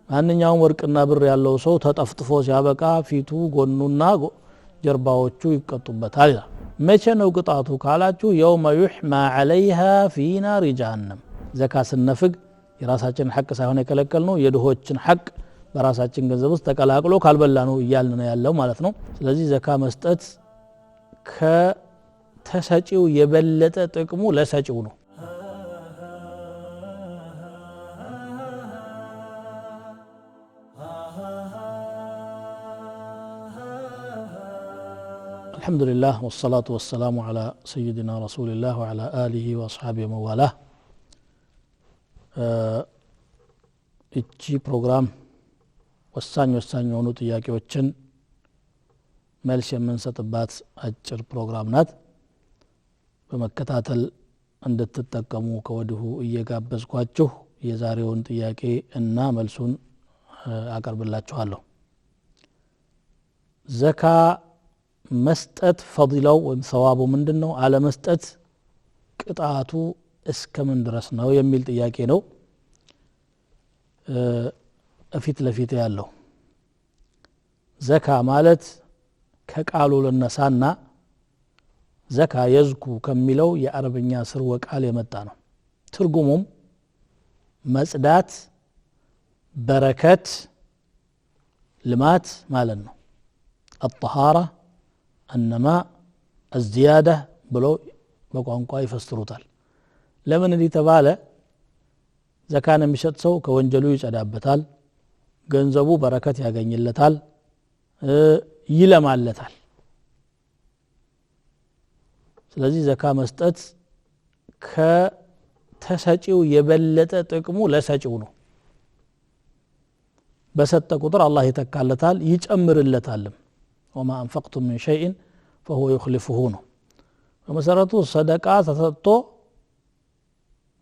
ማንኛውም ወርቅና ብር ያለው ሰው ተጠፍጥፎ ሲያበቃ ፊቱ ጎኑና ጀርባዎቹ ይቀጡበታል ይላል መቼ ነው ቅጣቱ ካላችሁ የውመ ይህማ عليها في نار جهنم ዘካ ስነፍግ የራሳችን ሐቅ ሳይሆን የከለከልነው የድሆችን ሐቅ በራሳችን ገንዘብ ውስጥ ተቀላቅሎ ካልበላ ነው ይያልን ነው ያለው ማለት ነው ስለዚህ ዘካ መስጠት ከተሰጪው የበለጠ ጥቅሙ ለሰጪው ነው الحمد لله والصلاة والسلام على سيدنا رسول الله وعلى آله وأصحابه وموالاه እቺ ፕሮግራም ወሳኝ የሆኑ ጥያቄዎችን መልስ የምንሰጥባት አጭር ፕሮግራም ናት በመከታተል እንድትጠቀሙ ከወዲሁ እየጋበዝኳችሁ የዛሬውን ጥያቄ እና መልሱን አቀርብላችኋለሁ ዘካ መስጠት ፈዲላው ወይም ሰዋቡ ምንድነው አለ መስጠት ቅጣቱ እስከምን ድረስ ነው የሚል ጥያቄ ነው እፊት ለፊት ያለው ዘካ ማለት ከቃሉ ለነሳና ዘካ የዝኩ ከሚለው የአረብኛ ስርወ ቃል የመጣ ነው ትርጉሙም መጽዳት በረከት ልማት ማለት ነው الطهارة النماء الزيادة ብለው በቋንቋ ይፈስሩታል ለምን እንዲህ ተባለ ዘካን የሚሰጥ ሰው ከወንጀሉ ይጸዳበታል ገንዘቡ በረከት ያገኝለታል ይለማለታል ስለዚህ ዘካ መስጠት ከተሰጪው የበለጠ ጥቅሙ ለሰጪው ነው በሰጠ ቁጥር አላህ ይተካለታል ይጨምርለታል وما أنفقتم من شيء فهو يخلفه ነው በመሰረቱ ሰደቃ ተሰጥቶ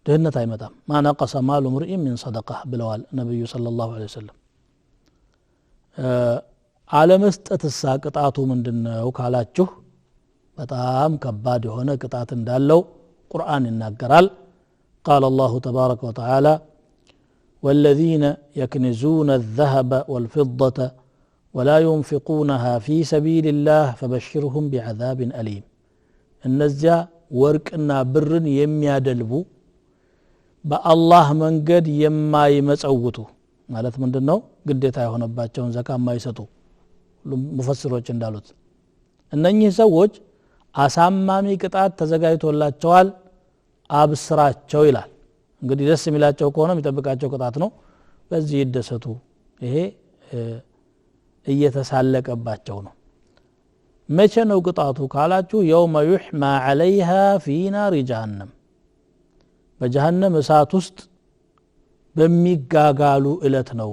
ድህነት አይመጣም ما نقص مال امرئ من صدقه ብለዋል ነብዩ ሰለላሁ ዐለይሂ ወሰለም አለመስጠትስ ቅጣቱ ምንድነው ካላችሁ በጣም ከባድ የሆነ ቅጣት እንዳለው ቁርአን ይናገራል قال الله تبارك وتعالى والذين يكنزون الذهب والفضة ولا ينفقونها في سبيل الله فبشرهم بعذاب أليم እነዚያ ወርቅና ብርን የሚያደልቡ በአላህ መንገድ የማይመጸውቱ ማለት ምንድነው ግዴታ የሆነባቸውን ዘካ የማይሰጡ ሙፈሲሮች እንዳሉት እነኚህ ሰዎች አሳማሚ ቅጣት ተዘጋጅቶላቸዋል አብስራቸው ይላል እንግዲህ ደስ የሚላቸው ከሆነ የሚጠብቃቸው ቅጣት ነው በዚህ ይደሰቱ ይሄ እየተሳለቀባቸው ነው መቼ ነው ቅጣቱ ካላችሁ የውመ ይህማ عليها في نار جهنم በጀሃነም እሳት ውስጥ በሚጋጋሉ እለት ነው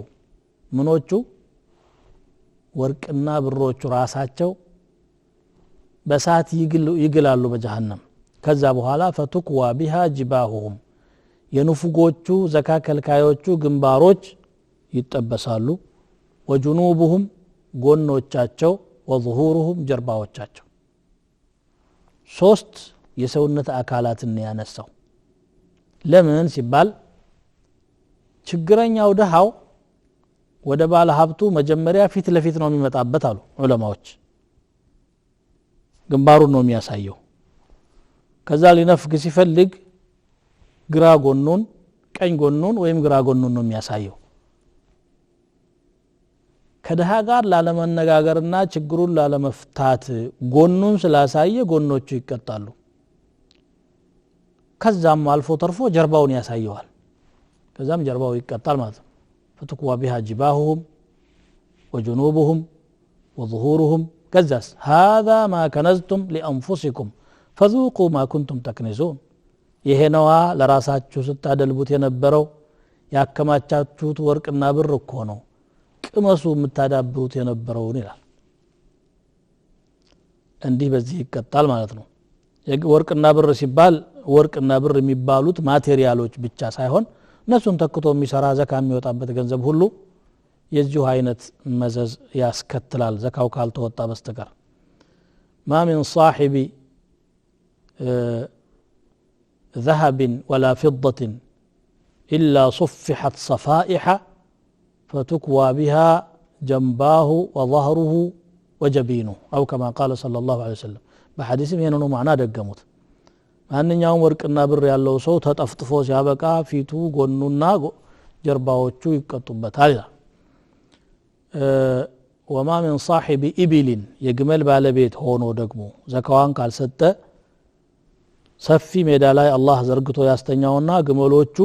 ምኖቹ ወርቅና ብሮቹ ራሳቸው በእሳት ይግላሉ በጀሃነም ከዛ በኋላ ፈትኩዋ بها جباههم የንፉጎቹ ዘካ ከልካዮቹ ግንባሮች ይጠበሳሉ وجنوبهم ጎኖቻቸው وظهورهم ጀርባዎቻቸው ሶስት የሰውነት አካላትን ያነሳው ለምን ሲባል ችግረኛው ደሃው ወደ ባለ ሀብቱ መጀመሪያ ፊት ለፊት ነው የሚመጣበት አሉ ዑለማዎች ግንባሩን ነው የሚያሳየው ከዛ ሊነፍግ ሲፈልግ ግራ ጎኑን ቀኝ ጎኑን ወይም ግራ ጎኑን ነው የሚያሳየው ከደሃ ጋር ላለመነጋገርና ችግሩን ላለመፍታት ጎኑን ስላሳየ ጎኖቹ ይቀጣሉ ከዛም አልፎ ተርፎ ጀርባውን ያሳየዋል ከዛም ጀርባው ይቀጣል ማለት ነው فتكوى بها جباههم وجنوبهم وظهورهم كذاس هذا ما كنزتم لأنفسكم فذوقوا ما كنتم تكنزون ይሄነዋ ለራሳችሁ ስታደልቡት የነበረው ያከማቻችሁት ወርቅና ብር እኮ ነው ቅመሱ የምታዳብሩት የነበረውን ይላል እንዲህ በዚህ ይቀጣል ማለት ነው ወርቅና ብር ሲባል ወርቅና ብር የሚባሉት ማቴሪያሎች ብቻ ሳይሆን እነሱን ተክቶ የሚሰራ ዘካ የሚወጣበት ገንዘብ ሁሉ የዚሁ አይነት መዘዝ ያስከትላል ዘካው ካልተወጣ በስተቀር ما من صاحب ذهب ولا فضة إلا صفحت صفائح فتكوى بها جنباه وظهره وجبينه أو كما قال صلى الله عليه وسلم بحديث ينونو معنا دقموت ማንኛውም ወርቅና ብር ያለው ሰው ተጠፍጥፎ ሲያበቃ ፊቱ ጎኑና ጀርባዎቹ ይቀጡበታል وما من صاحب إبل የግመል ባለቤት ሆኖ ደግሞ ዘካዋን ካልሰጠ ሰፊ ሜዳ ላይ አላህ ዘርግቶ ያስተኛውና ግመሎቹ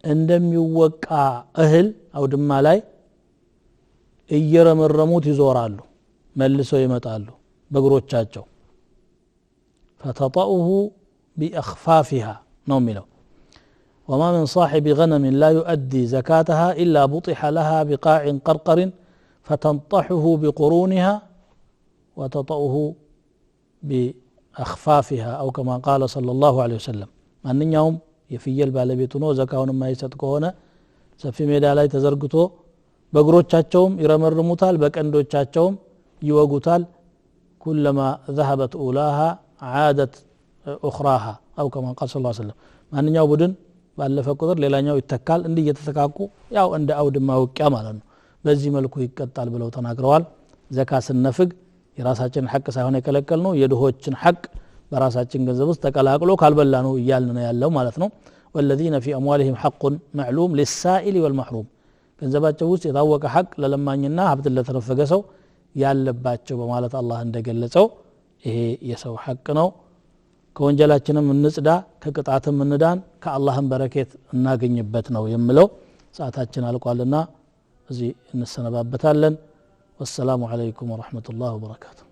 እንደሚወቃ እህል አውድማ ላይ እየረመረሙት ይዞራሉ መልሰው ይመጣሉ በእግሮቻቸው فتطأه بأخفافها نومله وما من صاحب غنم لا يؤدي زكاتها إلا بطح لها بقاع قرقر فتنطحه بقرونها وتطأه بأخفافها أو كما قال صلى الله عليه وسلم من يوم يفيل بالبيتونو زكاون ما يستكونه سفي ميدا لا تزرقتو بقروتشاتشوم يرمرموتال بكندوتشاتشوم يوغوتال كلما ذهبت أولاها عادت أخراها أو كما قال صلى الله عليه وسلم من يوم بدن ባለፈ ቁጥር ሌላኛው ይተካል እንዲህ እየተተካኩ ያው እንደ አውድማ ወቂያ ማለት ነው በዚህ መልኩ ይቀጣል ብለው ተናግረዋል ዘካ ስንነፍግ የራሳችን ሐቅ ሳይሆን የከለከልነው የድሆችን ሐቅ በራሳችን ገንዘብ ውስጥ ተቀላቅሎ ካልበላ ነው ይያልን ነው ያለው ማለት ነው والذين في اموالهم حق معلوم للسائل والمحروم ገንዘባቸው ውስጥ የታወቀ ሐቅ ለለማኝና ሀብት ለተረፈገ ሰው ያለባቸው በማለት አላህ እንደገለጸው ይሄ የሰው ሐቅ ነው ከወንጀላችንም እንጽዳ ከቅጣትም እንዳን ከአላህም በረከት እናገኝበት ነው የምለው ሰዓታችን አልቋልና እዚህ እንሰነባበታለን والسلام عليكم ورحمة الله وبركاته